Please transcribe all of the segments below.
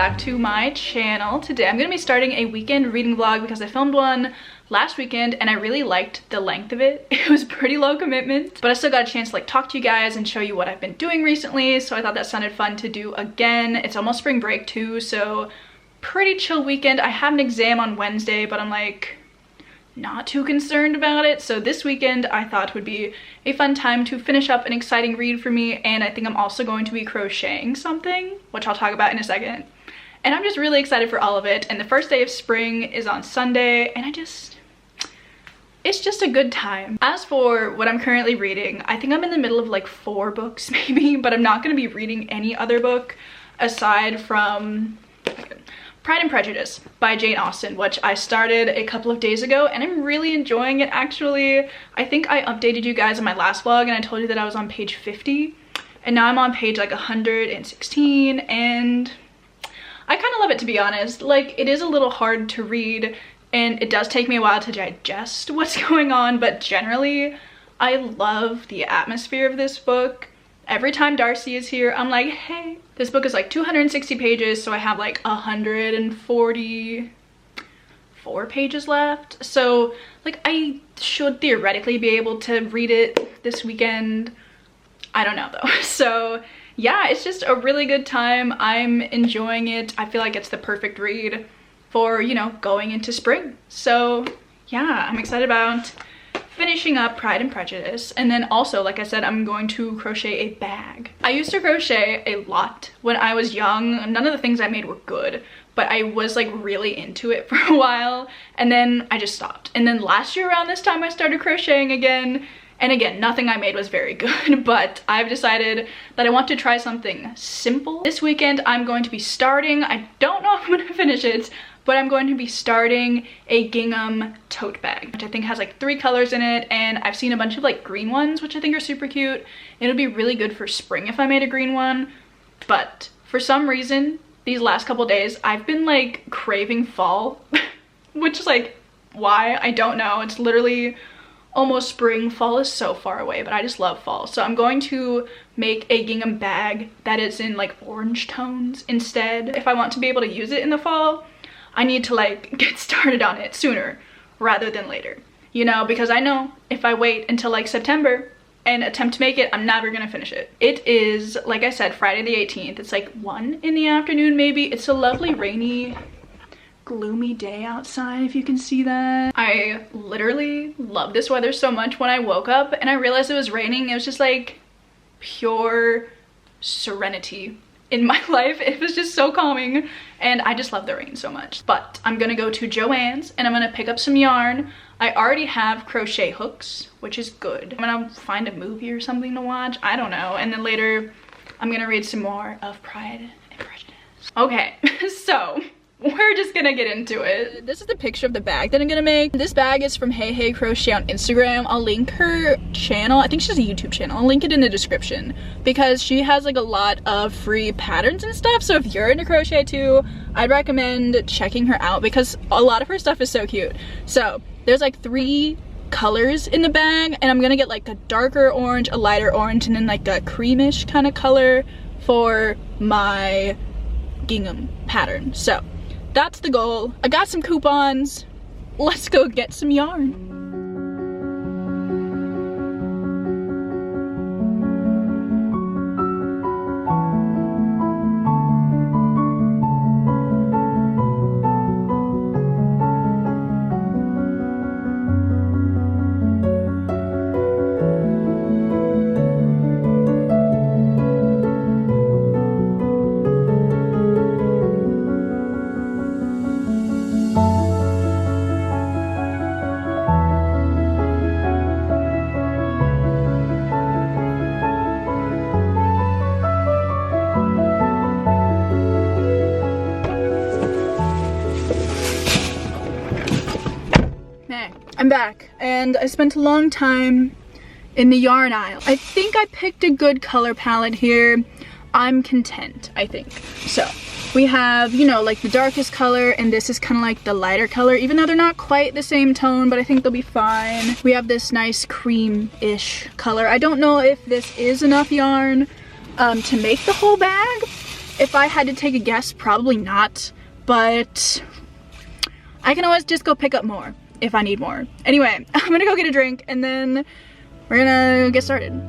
back to my channel. Today I'm going to be starting a weekend reading vlog because I filmed one last weekend and I really liked the length of it. It was pretty low commitment, but I still got a chance to like talk to you guys and show you what I've been doing recently, so I thought that sounded fun to do again. It's almost spring break too, so pretty chill weekend. I have an exam on Wednesday, but I'm like not too concerned about it, so this weekend I thought would be a fun time to finish up an exciting read for me. And I think I'm also going to be crocheting something, which I'll talk about in a second, and I'm just really excited for all of it. And the first day of spring is on Sunday, and it's just a good time. As for what I'm currently reading, I think I'm in the middle of like 4 books maybe, but I'm not going to be reading any other book aside from Pride and Prejudice by Jane Austen, which I started a couple of days ago and I'm really enjoying it actually. I think I updated you guys in my last vlog and I told you that I was on page 50, and now I'm on page like 116, and I kind of love it, to be honest. Like, it is a little hard to read and it does take me a while to digest what's going on, but generally I love the atmosphere of this book. Every time Darcy is here, I'm like, hey. This book is like 260 pages, so I have like 144 pages left. So like I should theoretically be able to read it this weekend. I don't know though. So yeah, it's just a really good time. I'm enjoying it. I feel like it's the perfect read for, you know, going into spring. So yeah, I'm excited about finishing up Pride and Prejudice. And then also, like I said, I'm going to crochet a bag. I used to crochet a lot when I was young. None of the things I made were good, but I was like really into it for a while, and then I just stopped. And then last year around this time I started crocheting again, and again, nothing I made was very good, but I've decided that I want to try something simple. This weekend I'm going to be starting, I don't know if I'm gonna finish it, but I'm going to be starting a gingham tote bag, which I think has like 3 colors in it, and I've seen a bunch of like green ones, which I think are super cute. It'll be really good for spring if I made a green one, but for some reason, these last couple days, I've been like craving fall, which is like, why? I don't know. It's literally almost spring. Fall is so far away, but I just love fall. So I'm going to make a gingham bag that is in like orange tones instead. If I want to be able to use it in the fall, I need to like get started on it sooner rather than later, you know, because I know if I wait until like September and attempt to make it, I'm never gonna finish it. It is, like I said, Friday the 18th. It's like 1 in the afternoon maybe. It's a lovely rainy, gloomy day outside, if you can see that. I literally love this weather so much. When I woke up and I realized it was raining, it was just like pure serenity in my life. It was just so calming, and I just love the rain so much. But I'm gonna go to Joann's and I'm gonna pick up some yarn. I already have crochet hooks, which is good. I'm gonna find a movie or something to watch, I don't know, and then later I'm gonna read some more of Pride and Prejudice. Okay, so we're just gonna get into it. This is the picture of the bag that I'm gonna make. This bag is from Hey Hey Crochet on Instagram. I'll link her channel. I think she has a YouTube channel. I'll link it in the description because she has like a lot of free patterns and stuff. So if you're into crochet too, I'd recommend checking her out because a lot of her stuff is so cute. So there's like 3 colors in the bag, and I'm gonna get like a darker orange, a lighter orange, and then like a creamish kind of color for my gingham pattern. So that's the goal. I got some coupons. Let's go get some yarn. I'm back, and I spent a long time in the yarn aisle. I think I picked a good color palette here. I'm content, I think. So we have, you know, like the darkest color, and this is kind of like the lighter color, even though they're not quite the same tone, but I think they'll be fine. We have this nice cream-ish color. I don't know if this is enough yarn to make the whole bag. If I had to take a guess, probably not, but I can always just go pick up more if I need more. Anyway, I'm gonna go get a drink and then we're gonna get started.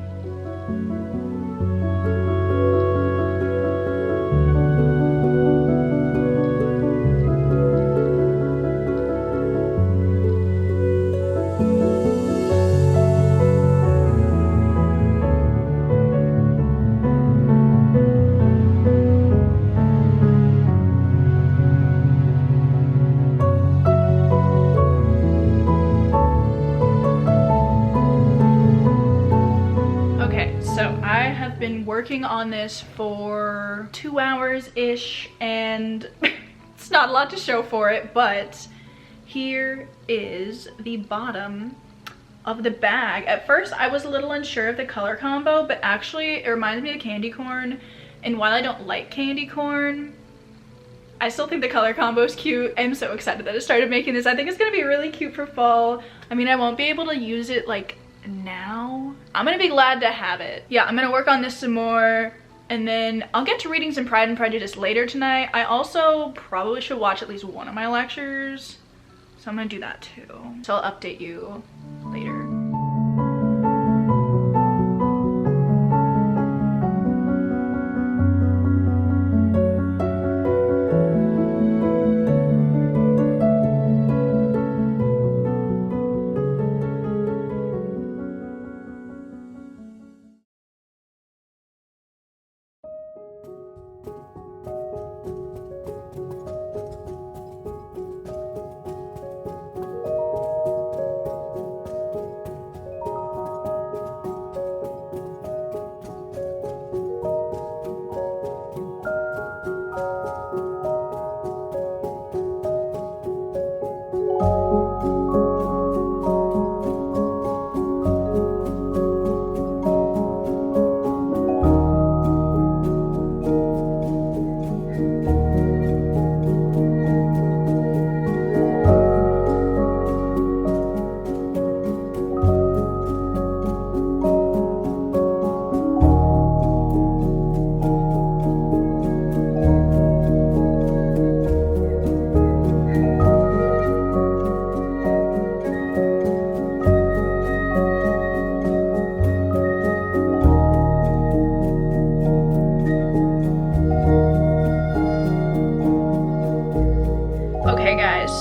Been working on this for 2 hours-ish and it's not a lot to show for it, but here is the bottom of the bag. At first I was a little unsure of the color combo, but actually it reminds me of candy corn, and while I don't like candy corn, I still think the color combo is cute. I'm so excited that I started making this. I think it's gonna be really cute for fall. I mean, I won't be able to use it like now. I'm gonna be glad to have it. Yeah, I'm gonna work on this some more and then I'll get to reading some Pride and Prejudice later tonight. I also probably should watch at least one of my lectures, so I'm gonna do that too. So I'll update you later.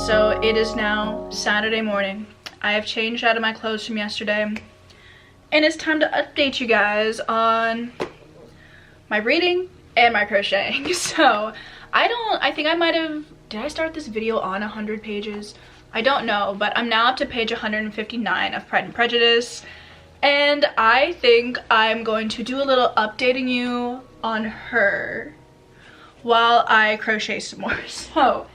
So it is now Saturday morning. I have changed out of my clothes from yesterday and it's time to update you guys on my reading and my crocheting. So I think I might have, did I start this video on 100 pages? I don't know, but I'm now up to page 159 of Pride and Prejudice, and I think I'm going to do a little updating you on her while I crochet some more. So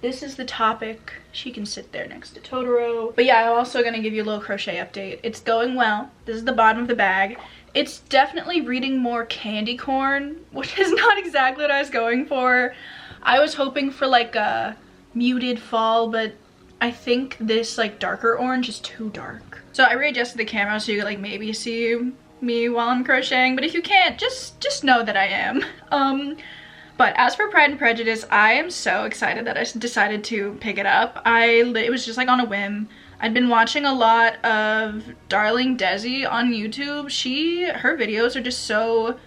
this is the topic. She can sit there next to Totoro. But yeah, I'm also gonna give you a little crochet update. It's going well. This is the bottom of the bag. It's definitely reading more candy corn, which is not exactly what I was going for. I was hoping for like a muted fall, but I think this like darker orange is too dark. So I readjusted the camera so you could like maybe see me while I'm crocheting, but if you can't, just know that I am. But as for Pride and Prejudice, I am so excited that I decided to pick it up. It was just like on a whim. I'd been watching a lot of Darling Desi on YouTube. Her videos are just so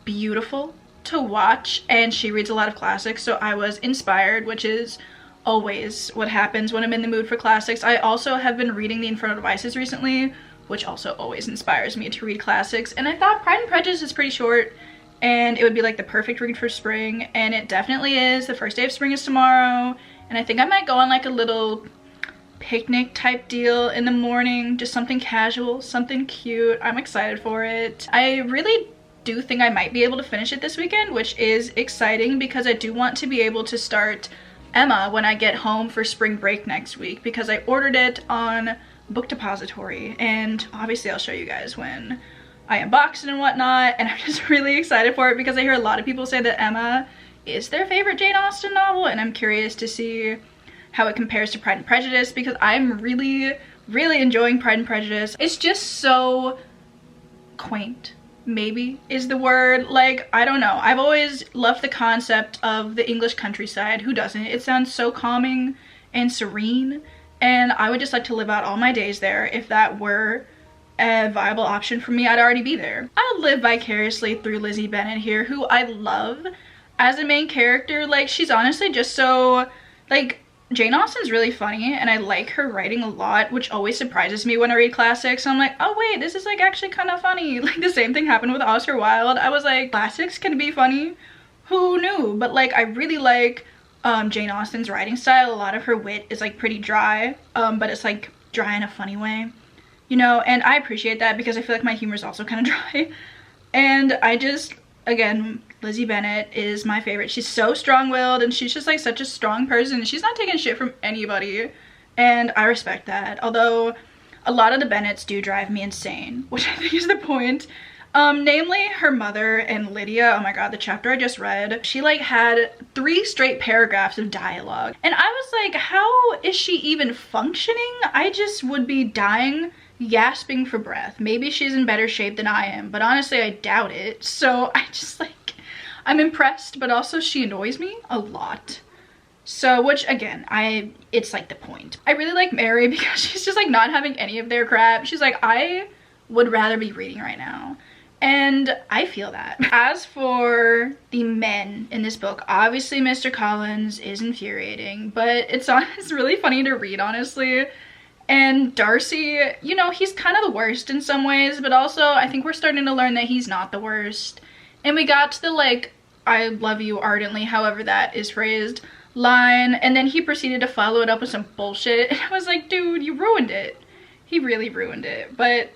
beautiful to watch, and she reads a lot of classics, so I was inspired, which is always what happens when I'm in the mood for classics. I also have been reading The Infernal Devices recently, which also always inspires me to read classics, and I thought Pride and Prejudice is pretty short and it would be like the perfect read for spring, and it definitely is. The first day of spring is tomorrow, and I think I might go on like a little picnic type deal in the morning, just something casual, something cute. I'm excited for it. I really do think I might be able to finish it this weekend, which is exciting because I do want to be able to start Emma when I get home for spring break next week, because I ordered it on Book Depository, and obviously I'll show you guys when I unboxed it and whatnot, and I'm just really excited for it because I hear a lot of people say that Emma is their favorite Jane Austen novel, and I'm curious to see how it compares to Pride and Prejudice, because I'm really enjoying Pride and Prejudice. It's just so quaint maybe is the word. Like, I don't know. I've always loved the concept of the English countryside. Who doesn't? It sounds so calming and serene, and I would just like to live out all my days there. If that were a viable option for me, I'd already be there. I live vicariously through Lizzie Bennet here, who I love as a main character. Like, she's honestly just so, like, Jane Austen's really funny, and I like her writing a lot, which always surprises me when I read classics. I'm like, oh wait, this is like actually kind of funny. Like, the same thing happened with Oscar Wilde. I was like, classics can be funny? Who knew? But like, I really like Jane Austen's writing style. A lot of her wit is like pretty dry, but it's like dry in a funny way, you know, and I appreciate that because I feel like my humor is also kind of dry. And I just, again, Lizzie Bennet is my favorite. She's so strong-willed, and she's just like such a strong person. She's not taking shit from anybody, and I respect that. Although a lot of the Bennets do drive me insane, which I think is the point. Namely her mother and Lydia. Oh my god, the chapter I just read, she like had 3 straight paragraphs of dialogue, and I was like, how is she even functioning? I just would be dying, gasping for breath. Maybe she's in better shape than I am, but honestly I doubt it. So I just like, I'm impressed, but also she annoys me a lot. So, which again, it's like the point. I really like Mary because she's just like not having any of their crap. She's like, I would rather be reading right now. And I feel that. As for the men in this book, obviously Mr. Collins is infuriating, but it's really funny to read, honestly. And Darcy, you know, he's kind of the worst in some ways, but also I think we're starting to learn that he's not the worst. And we got to the like, I love you ardently, however that is phrased, line, and then he proceeded to follow it up with some bullshit. And I was like, dude, you ruined it. He really ruined it. But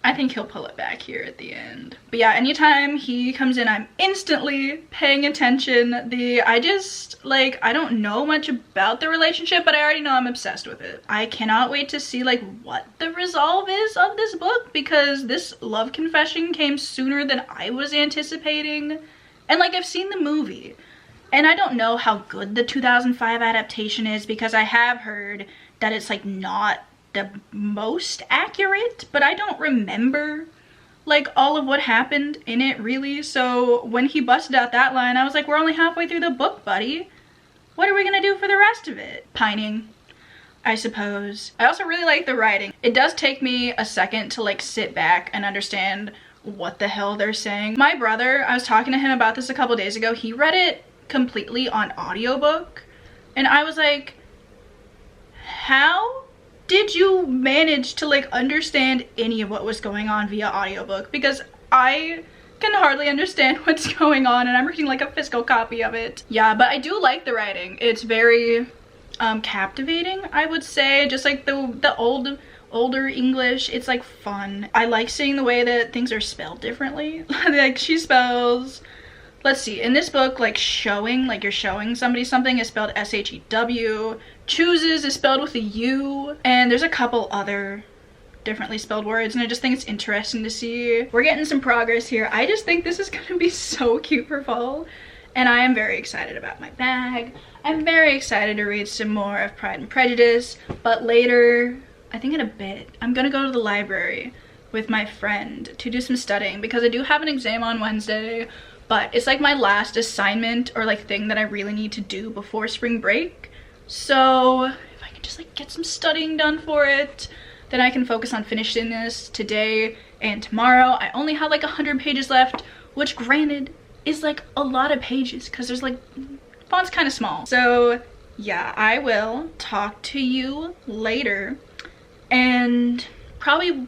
I think he'll pull it back here at the end. But yeah, anytime he comes in, I'm instantly paying attention. I just, like, I don't know much about the relationship, but I already know I'm obsessed with it. I cannot wait to see, like, what the resolve is of this book, because this love confession came sooner than I was anticipating. And, like, I've seen the movie, and I don't know how good the 2005 adaptation is, because I have heard that it's, like, not the most accurate, but I don't remember like all of what happened in it really. So when he busted out that line, I was like, we're only halfway through the book, buddy. What are we gonna do for the rest of it? Pining, I suppose. I also really like the writing. It does take me a second to like sit back and understand what the hell they're saying. My brother, I was talking to him about this a couple days ago, he read it completely on audiobook, and I was like, how did you manage to like understand any of what was going on via audiobook? Because I can hardly understand what's going on, and I'm reading like a physical copy of it. Yeah, but I do like the writing. It's very captivating, I would say. Just like the older English, it's like fun. I like seeing the way that things are spelled differently. Like she spells, let's see, in this book, like showing, like you're showing somebody something is spelled S-H-E-W. Chooses is spelled with a U. And there's a couple other differently spelled words, and I just think it's interesting to see. We're getting some progress here. I just think this is gonna be so cute for fall, and I am very excited about my bag. I'm very excited to read some more of Pride and Prejudice, but later, I think in a bit, I'm gonna go to the library with my friend to do some studying, because I do have an exam on Wednesday, but it's like my last assignment or like thing that I really need to do before spring break. So if I could just like get some studying done for it, then I can focus on finishing this today and tomorrow. I only have like 100 pages left, which granted is like a lot of pages because there's like, font's kind of small. So yeah, I will talk to you later, and probably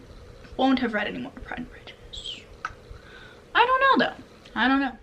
won't have read any more Pride and Prejudice. I don't know though. I don't know.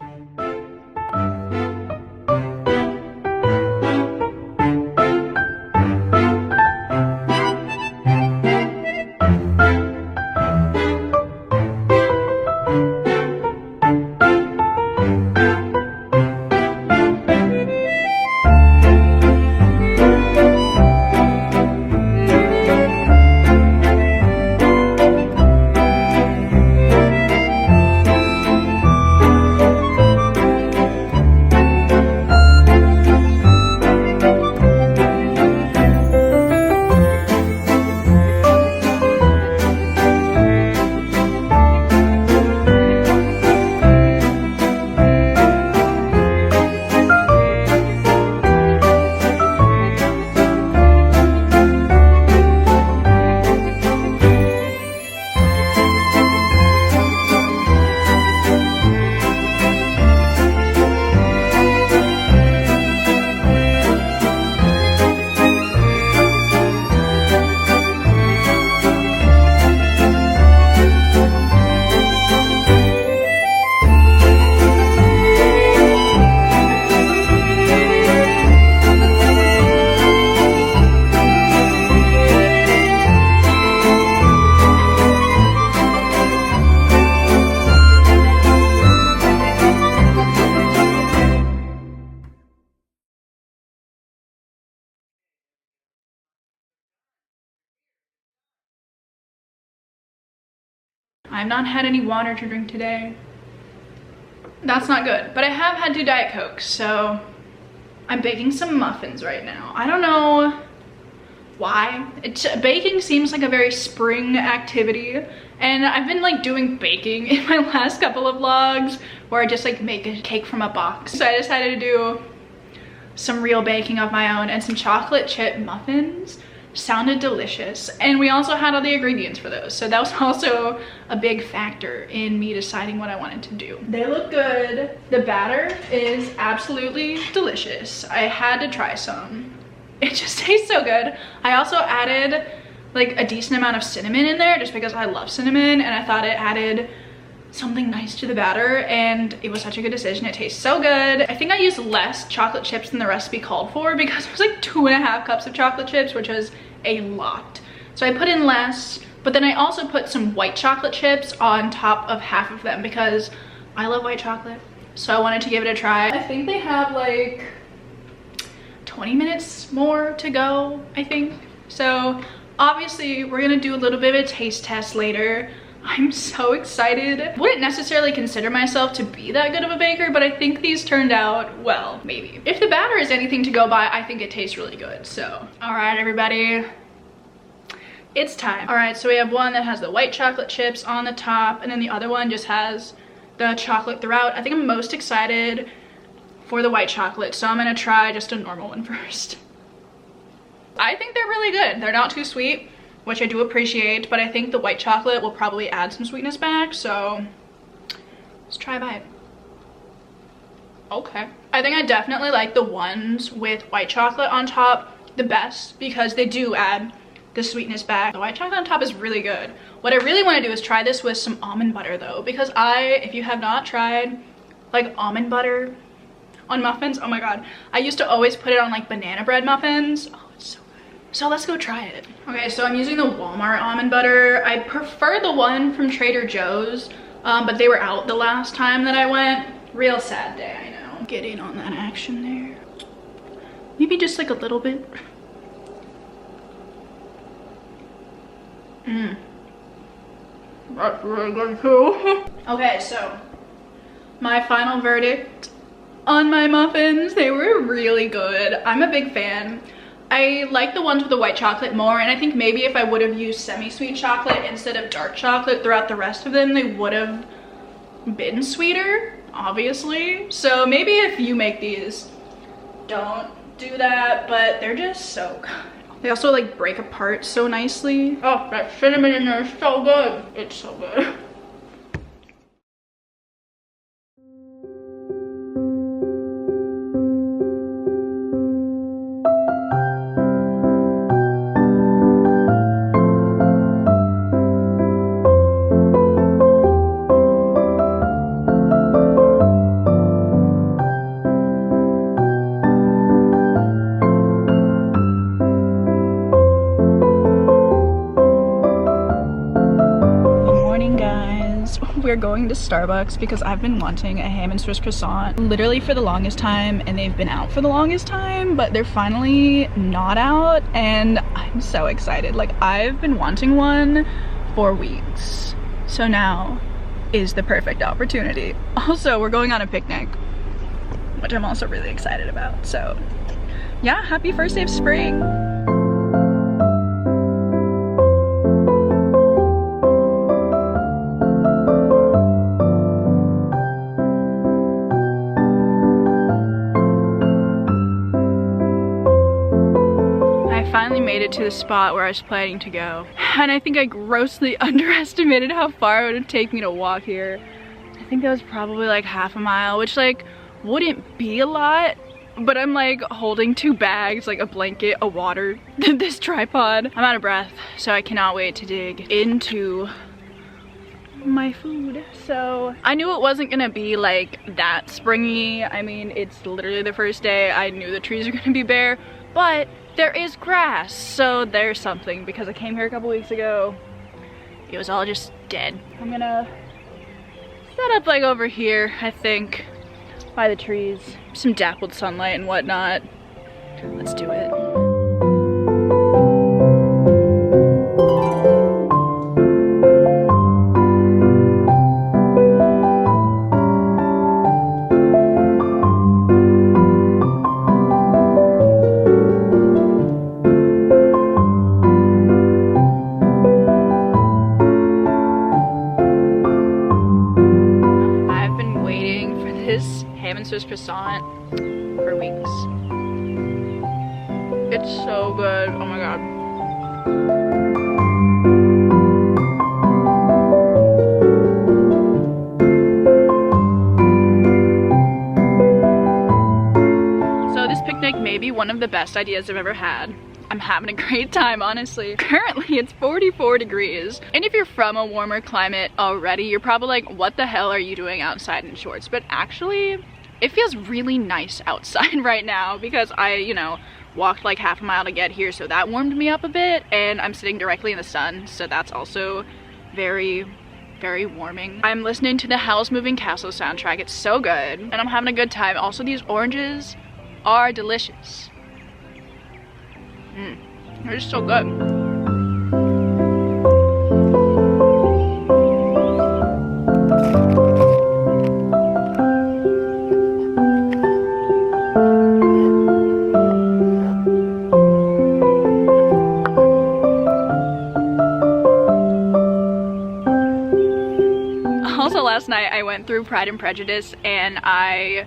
I've not had any water to drink today. That's not good, but I have had 2 Diet Cokes, so I'm baking some muffins right now. I don't know why. Baking seems like a very spring activity, and I've been like doing baking in my last couple of vlogs where I just like make a cake from a box. So I decided to do some real baking of my own, and some chocolate chip muffins sounded delicious, and we also had all the ingredients for those, so that was also a big factor in me deciding what I wanted to do. They look good. The batter is absolutely delicious. I had to try some. It just tastes so good. I also added like a decent amount of cinnamon in there just because I love cinnamon, and I thought it added something nice to the batter, and it was such a good decision. It tastes so good. I think I used less chocolate chips than the recipe called for because it was like 2.5 cups of chocolate chips, which was a lot. So I put in less, but then I also put some white chocolate chips on top of half of them because I love white chocolate. So I wanted to give it a try. I think they have like 20 minutes more to go, I think. So obviously we're gonna do a little bit of a taste test later. I'm so excited. Wouldn't necessarily consider myself to be that good of a baker, but I think these turned out well, maybe. If the batter is anything to go by, I think it tastes really good, so. All right, everybody, it's time. All right, so we have one that has the white chocolate chips on the top, and then the other one just has the chocolate throughout. I think I'm most excited for the white chocolate, so I'm gonna try just a normal one first. I think they're really good. They're not too sweet, which I do appreciate, but I think the white chocolate will probably add some sweetness back, so let's try a bite. Okay. I think I definitely like the ones with white chocolate on top the best because they do add the sweetness back. The white chocolate on top is really good. What I really want to do is try this with some almond butter though, because if you have not tried like almond butter on muffins, oh my god. I used to always put it on like banana bread muffins. So let's go try it. Okay, so I'm using the Walmart almond butter. I prefer the one from Trader Joe's, but they were out the last time that I went. Real sad day, I know. Get in on that action there. Maybe just like a little bit. That's really good too. Okay, so my final verdict on my muffins. They were really good. I'm a big fan. I like the ones with the white chocolate more, and I think maybe if I would have used semi-sweet chocolate instead of dark chocolate throughout the rest of them, they would have been sweeter, obviously. So maybe if you make these, don't do that, but they're just so good. They also like break apart so nicely. Oh, that cinnamon in there is so good. It's so good. We're going to Starbucks because I've been wanting a ham and Swiss croissant literally for the longest time, and they've been out for the longest time, but they're finally not out, and I'm so excited. Like, I've been wanting one for weeks, so now is the perfect opportunity. Also, we're going on a picnic, which I'm also really excited about. So yeah, happy first day of spring. Made it to the spot where I was planning to go, and I think I grossly underestimated how far it would take me to walk here. I think that was probably like half a mile, which like wouldn't be a lot, but I'm like holding 2 bags, like a blanket, a water, this tripod. I'm out of breath, so I cannot wait to dig into my food. So I knew it wasn't gonna be like that springy. I mean, it's literally the first day. I knew the trees are gonna be bare, but there is grass, so there's something, because I came here a couple weeks ago. It was all just dead. I'm gonna set up like over here, I think, by the trees. Some dappled sunlight and whatnot. Let's do it. this ham and Swiss croissant for weeks. It's so good. Oh my god. So this picnic may be one of the best ideas I've ever had. I'm having a great time, honestly. Currently, it's 44 degrees. And if you're from a warmer climate already, you're probably like, what the hell are you doing outside in shorts? But actually, it feels really nice outside right now because I, you know, walked like half a mile to get here, so that warmed me up a bit, and I'm sitting directly in the sun, so that's also very, very warming. I'm listening to the Howl's Moving Castle soundtrack. It's so good, and I'm having a good time. Also, these oranges are delicious. They're just so good. Also, last night I went through Pride and Prejudice, and I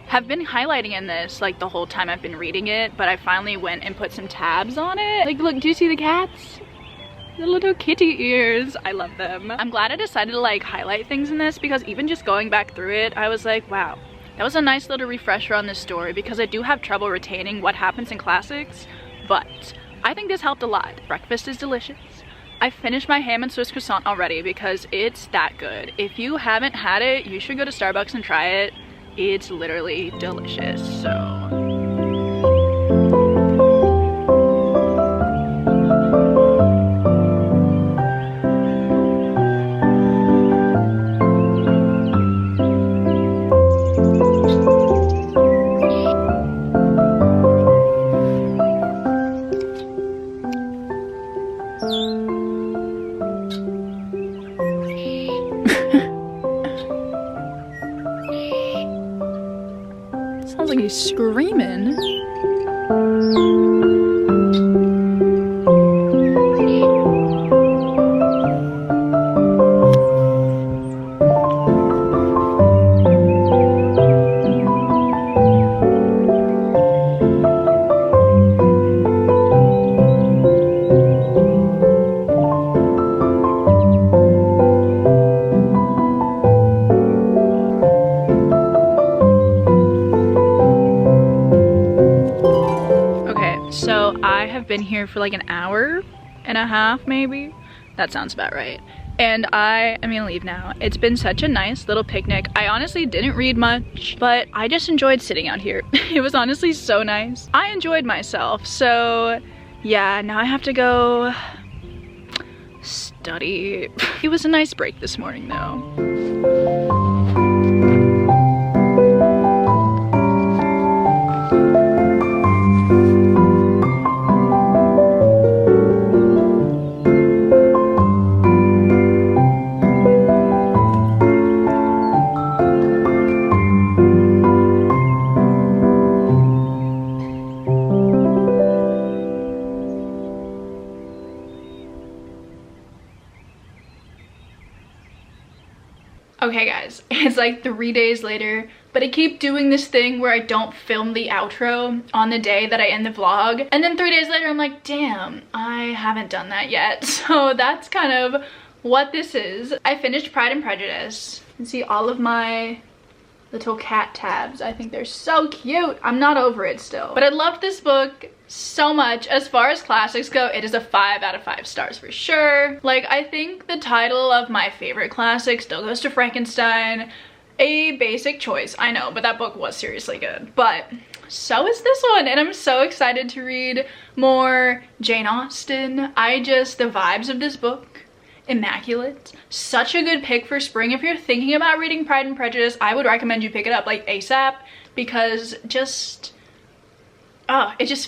have been highlighting in this like the whole time I've been reading it, but I finally went and put some tabs on it. Like, look, do you see the cats? The little kitty ears. I love them. I'm glad I decided to like highlight things in this, because even just going back through it, I was like, wow, that was a nice little refresher on this story, because I do have trouble retaining what happens in classics, but I think this helped a lot. Breakfast is delicious. I finished my ham and Swiss croissant already because it's that good. If you haven't had it, you should go to Starbucks and try it. It's literally delicious, so. Sounds like he's screaming. Been here for like an hour and a half, maybe. That sounds about right. And I am gonna leave now. It's been such a nice little picnic. I honestly didn't read much, but I just enjoyed sitting out here. It was honestly so nice. I enjoyed myself. So yeah, now I have to go study. It was a nice break this morning though. Okay guys, it's like 3 days later, but I keep doing this thing where I don't film the outro on the day that I end the vlog, and then 3 days later I'm like, damn, I haven't done that yet. So that's kind of what this is. I finished Pride and Prejudice. You can see all of my little cat tabs. I think they're so cute. I'm not over it still, but I loved this book so much. As far as classics go, it is a 5 out of 5 stars for sure. Like, I think the title of my favorite classic still goes to Frankenstein. A basic choice, I know, but that book was seriously good. But so is this one, and I'm so excited to read more Jane Austen. The vibes of this book, immaculate. Such a good pick for spring. If you're thinking about reading Pride and Prejudice, I would recommend you pick it up like ASAP, because it just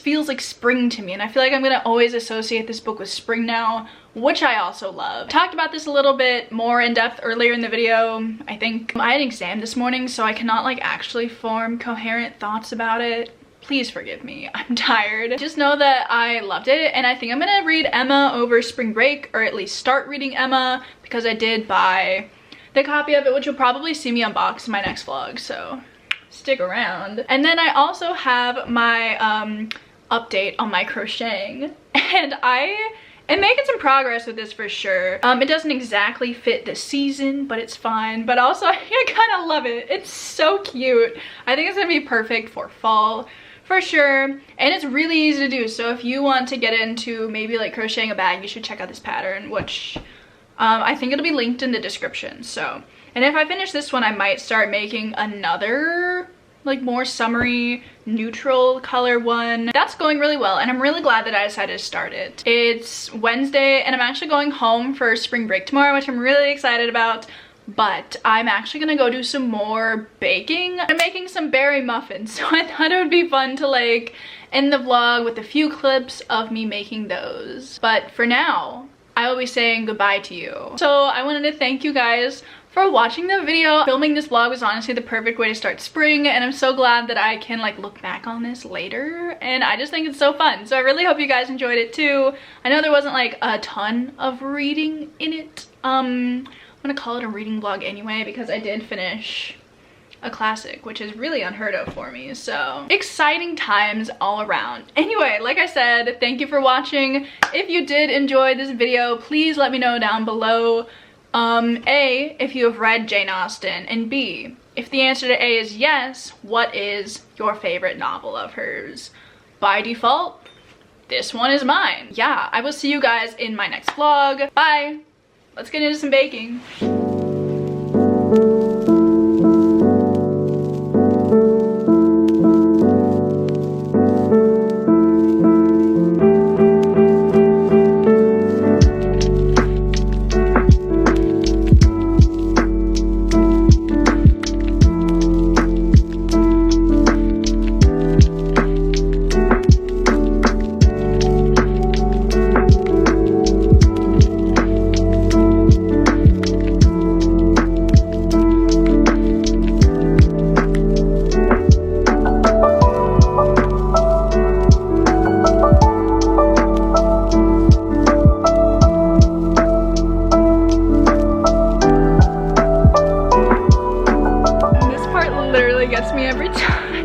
feels like spring to me, and I feel like I'm gonna always associate this book with spring now, which I also love. Talked about this a little bit more in depth earlier in the video. I think I had an exam this morning, so I cannot like actually form coherent thoughts about it. Please forgive me, I'm tired. Just know that I loved it, and I think I'm gonna read Emma over spring break, or at least start reading Emma, because I did buy the copy of it, which you'll probably see me unbox in my next vlog, so stick around. And then I also have my update on my crocheting, and I am making some progress with this for sure. It doesn't exactly fit the season, but it's fine. But also I kind of love it. It's so cute. I think it's gonna be perfect for fall for sure, and it's really easy to do. So if you want to get into maybe like crocheting a bag, you should check out this pattern, which I think it'll be linked in the description. So, and if I finish this one, I might start making another like more summery neutral color one. That's going really well, and I'm really glad that I decided to start it. It's Wednesday and I'm actually going home for spring break tomorrow, which I'm really excited about. But I'm actually gonna go do some more baking. I'm making some berry muffins, so I thought it would be fun to like end the vlog with a few clips of me making those. But for now, I will be saying goodbye to you. So I wanted to thank you guys for watching the video. Filming this vlog was honestly the perfect way to start spring, and I'm so glad that I can like look back on this later, and I just think it's so fun. So I really hope you guys enjoyed it too. I know there wasn't like a ton of reading in it. I'm gonna call it a reading vlog anyway, because I did finish a classic, which is really unheard of for me. So exciting times all around. Anyway, like I said, thank you for watching. If you did enjoy this video, please let me know down below, A, if you have read Jane Austen, and B, if the answer to A is yes, what is your favorite novel of hers? By default, this one is mine. Yeah, I will see you guys in my next vlog. Bye. Let's get into some baking. Gets me every time.